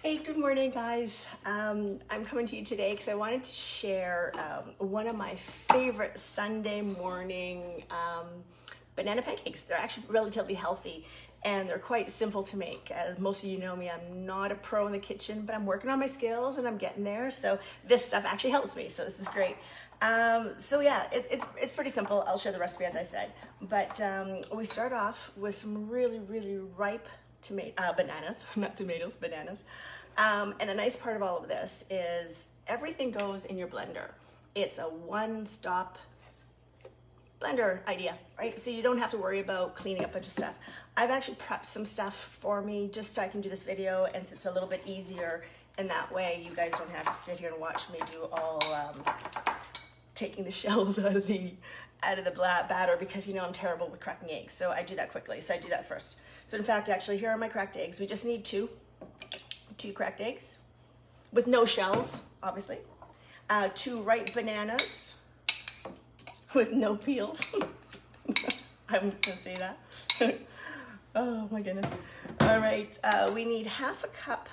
Hey, good morning, guys. I'm coming to you today because I wanted to share one of my favorite Sunday morning banana pancakes. They're actually relatively healthy and they're quite simple to make. As most of you know me, I'm not a pro in the kitchen, but I'm working on my skills and I'm getting there. So this stuff actually helps me. So this is great. It's pretty simple. I'll share the recipe as I said. But we start off with some really ripe bananas, not tomatoes, bananas. And the nice part of all of this is everything goes in your blender. It's a one-stop blender idea, right? So you don't have to worry about cleaning up a bunch of stuff. I've actually prepped some stuff for me just so I can do this video, and it's a little bit easier, and that way you guys don't have to sit here and watch me do all taking the shells out of the batter, because you know I'm terrible with cracking eggs. So I do that quickly. So I do that first. So in fact, actually, here are my cracked eggs. We just need two cracked eggs with no shells, obviously. 2 ripe bananas with no peels. I'm gonna say that. Oh my goodness. All right, we need half a cup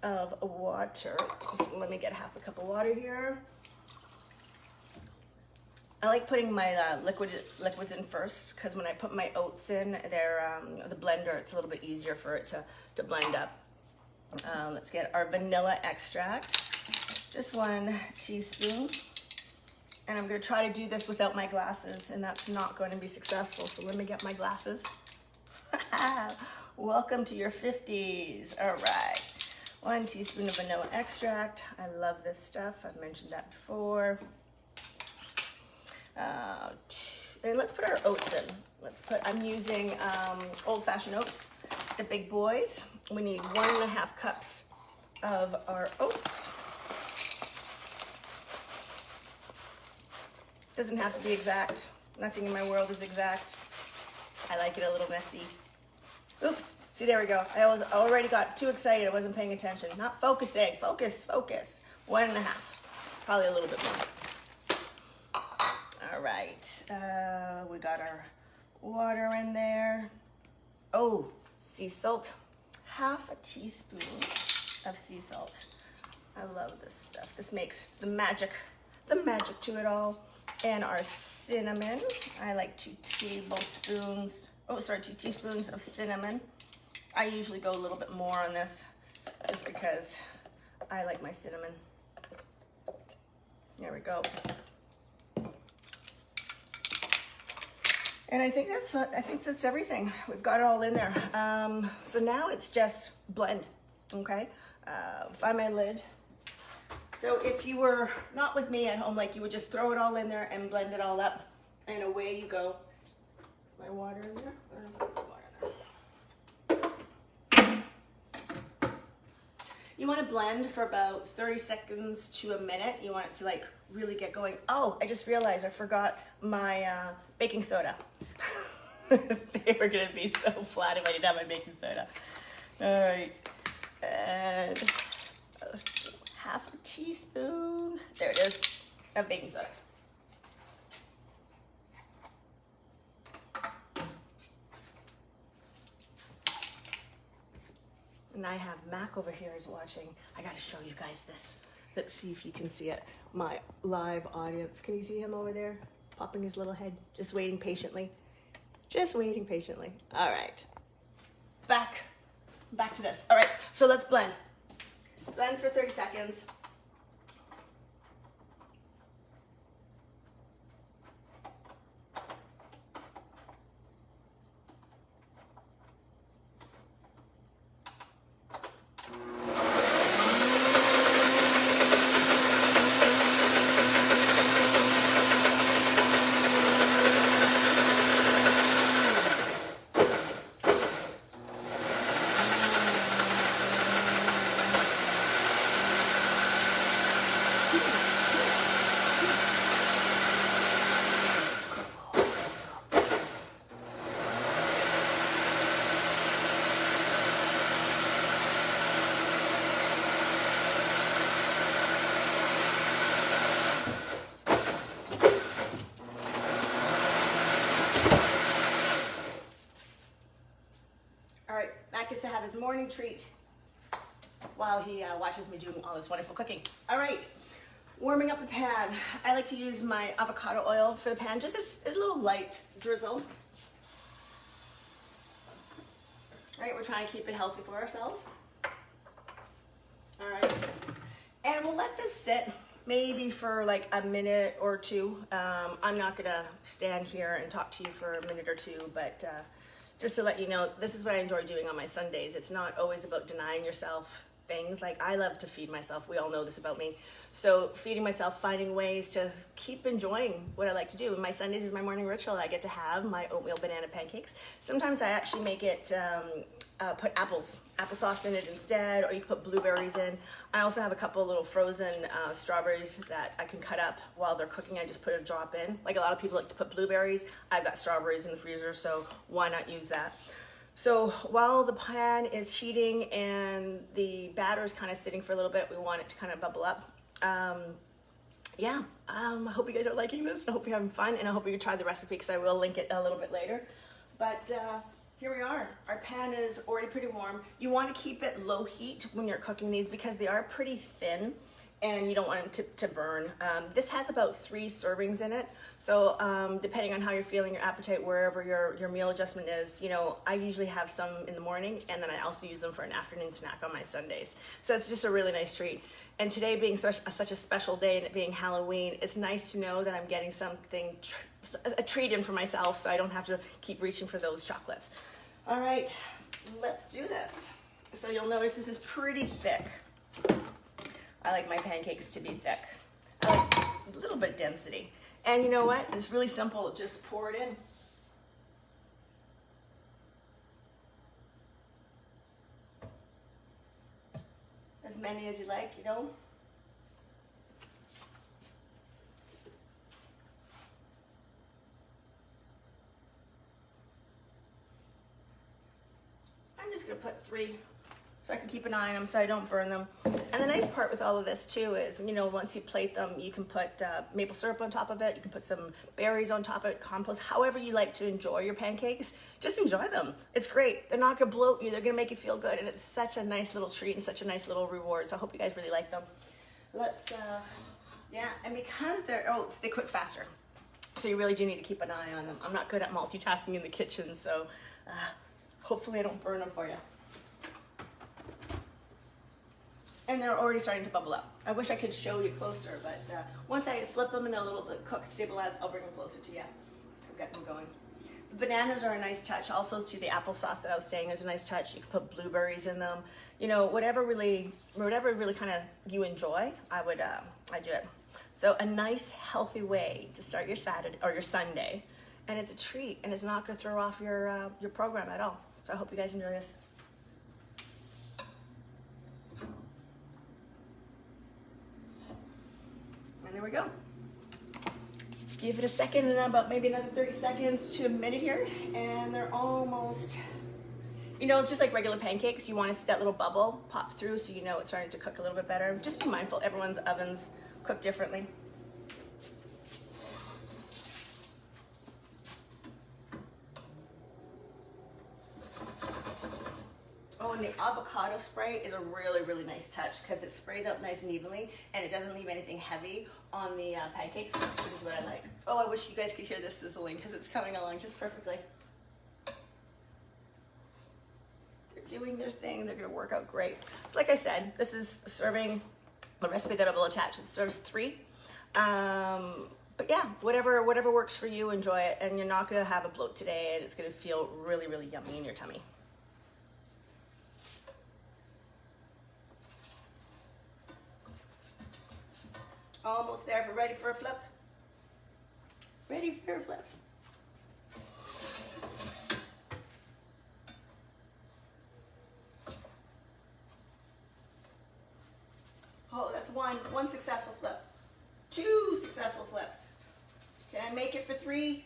of water. So let me get half a cup of water here. I like putting my liquids in first, because when I put my oats in, the blender, it's a little bit easier for it to blend up. Let's get our vanilla extract, just 1 teaspoon. And I'm going to try to do this without my glasses, and that's not going to be successful. So let me get my glasses. Welcome to your 50s. All right. 1 teaspoon of vanilla extract. I love this stuff. I've mentioned that before. And let's put our oats in. I'm using old-fashioned oats, the big boys. We need 1.5 cups of our oats. Doesn't have to be exact. Nothing in my world is exact. I like it a little messy. Oops, see, there we go. I already got too excited. I wasn't paying attention. Not focusing. Focus. 1.5. Probably a little bit more. All right, we got our water in there. Oh, sea salt, 1/2 teaspoon of sea salt. I love this stuff. This makes the magic to it all. And our cinnamon, I like 2 teaspoons of cinnamon. I usually go a little bit more on this just because I like my cinnamon. There we go. And I think that's everything. We've got it all in there. So now it's just blend, okay? Find my lid. So if you were not with me at home, like, you would just throw it all in there and blend it all up, and away you go. Is my water in there? I don't know if I put water in there. You want to blend for about 30 seconds to a minute. You want it to like really get going. Oh, I just realized I forgot my baking soda. They were gonna be so flat if I didn't have my baking soda. All right, and 1/2 teaspoon, there it is, of baking soda. And I have Mac over here is watching. I gotta show you guys this. Let's see if you can see it. My live audience. Can you see him over there? Popping his little head, just waiting patiently. Just waiting patiently. All right. Back to this. All right, so let's blend. Blend for 30 seconds. Matt gets to have his morning treat. while he watches me doing all this wonderful cooking. All right, warming up the pan. I like to use my avocado oil for the pan, just a little light drizzle. All right, we're trying to keep it healthy for ourselves. All right, and we'll let this sit maybe for like a minute or two. I'm not gonna stand here and talk to you for a minute or two, but just to let you know, this is what I enjoy doing on my Sundays. It's not always about denying yourself things. Like, I love to feed myself. We all know this about me. So feeding myself, finding ways to keep enjoying what I like to do. And my Sundays is my morning ritual. I get to have my oatmeal banana pancakes. Sometimes I actually make it, put applesauce in it instead, or you can put blueberries in. I also have a couple of little frozen strawberries that I can cut up while they're cooking. I just put a drop in. Like, a lot of people like to put blueberries. I've got strawberries in the freezer, so why not use that? So while the pan is heating and the batter is kind of sitting for a little bit, we want it to kind of bubble up. I hope you guys are liking this. I hope you're having fun, and I hope you can try the recipe because I will link it a little bit later. But here we are. Our pan is already pretty warm. You want to keep it low heat when you're cooking these because they are pretty thin and you don't want them to burn. This has about 3 servings in it. So depending on how you're feeling, your appetite, wherever your meal adjustment is, you know, I usually have some in the morning, and then I also use them for an afternoon snack on my Sundays. So it's just a really nice treat. And today being such a special day and it being Halloween, it's nice to know that I'm getting something, a treat in for myself, so I don't have to keep reaching for those chocolates. All right, let's do this. So you'll notice this is pretty thick. I like my pancakes to be thick. I like a little bit of density. And you know what? It's really simple. Just pour it in. As many as you like, you know. I'm just gonna put 3 so I can keep an eye on them so I don't burn them. And the nice part with all of this too is, you know, once you plate them, you can put maple syrup on top of it. You can put some berries on top of it, compost, however you like to enjoy your pancakes. Just enjoy them. It's great. They're not gonna bloat you. They're gonna make you feel good. And it's such a nice little treat and such a nice little reward. So I hope you guys really like them. Let's, and because they're oats, they cook faster. So you really do need to keep an eye on them. I'm not good at multitasking in the kitchen, so hopefully I don't burn them for you. And they're already starting to bubble up. I wish I could show you closer, but once I flip them and they're a little bit cooked, stabilized, I'll bring them closer to you. I've got them going. The bananas are a nice touch. Also to the applesauce that I was saying is a nice touch. You can put blueberries in them. You know, whatever really kind of you enjoy, I do it. So a nice healthy way to start your Saturday or your Sunday, and it's a treat, and it's not gonna throw off your program at all. So I hope you guys enjoy this. And there we go. Give it a second, and about maybe another 30 seconds to a minute here, and they're almost, you know, it's just like regular pancakes. You want to see that little bubble pop through so you know it's starting to cook a little bit better. Just be mindful, everyone's ovens cook differently. Oh, and the avocado spray is a really nice touch because it sprays out nice and evenly, and it doesn't leave anything heavy on the pancakes, which is what I like. Oh, I wish you guys could hear this sizzling because it's coming along just perfectly. They're doing their thing. They're going to work out great. So like I said, this is serving the recipe that I will attach. It serves 3. But yeah, whatever works for you, enjoy it, and you're not going to have a bloat today, and it's going to feel really yummy in your tummy. Almost there. If we're ready for a flip. Ready for a flip. Oh, that's one successful flip. 2 successful flips. Can I make it for 3?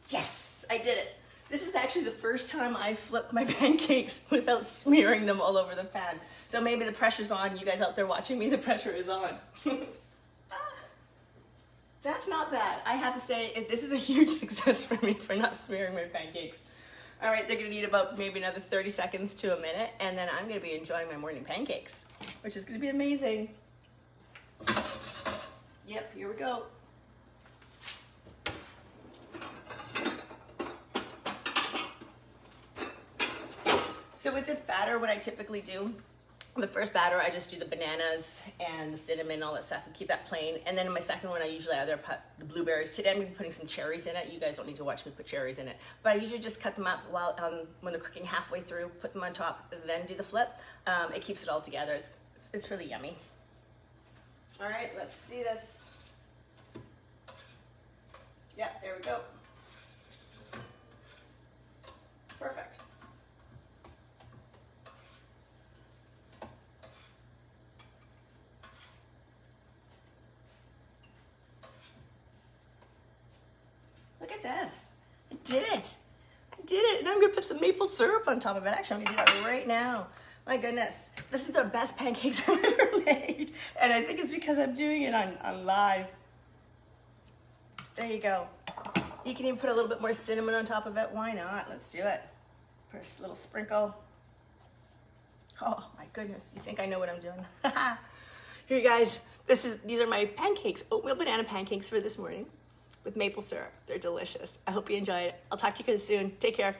Yes, I did it. This is actually the first time I flipped my pancakes without smearing them all over the pan. So maybe the pressure's on. You guys out there watching me, the pressure is on. That's not bad. I have to say, this is a huge success for me for not smearing my pancakes. All right, they're gonna need about maybe another 30 seconds to a minute, and then I'm gonna be enjoying my morning pancakes, which is gonna be amazing. Yep, here we go. So with this batter, what I typically do, the first batter, I just do the bananas and the cinnamon and all that stuff and keep that plain. And then in my second one, I usually either put the blueberries. Today I'm gonna be putting some cherries in it. You guys don't need to watch me put cherries in it. But I usually just cut them up while when they're cooking halfway through, put them on top, then do the flip. It keeps it all together. It's really yummy. All right, let's see this. Yeah, there we go. Perfect. Look at this. I did it. I did it. And I'm going to put some maple syrup on top of it. Actually, I'm going to do that right now. My goodness. This is the best pancakes I've ever made. And I think it's because I'm doing it on live. There you go. You can even put a little bit more cinnamon on top of it. Why not? Let's do it. First little sprinkle. Oh my goodness. You think I know what I'm doing? Here you guys. These are my pancakes. Oatmeal banana pancakes for this morning with maple syrup. They're delicious. I hope you enjoy it. I'll talk to you guys soon. Take care.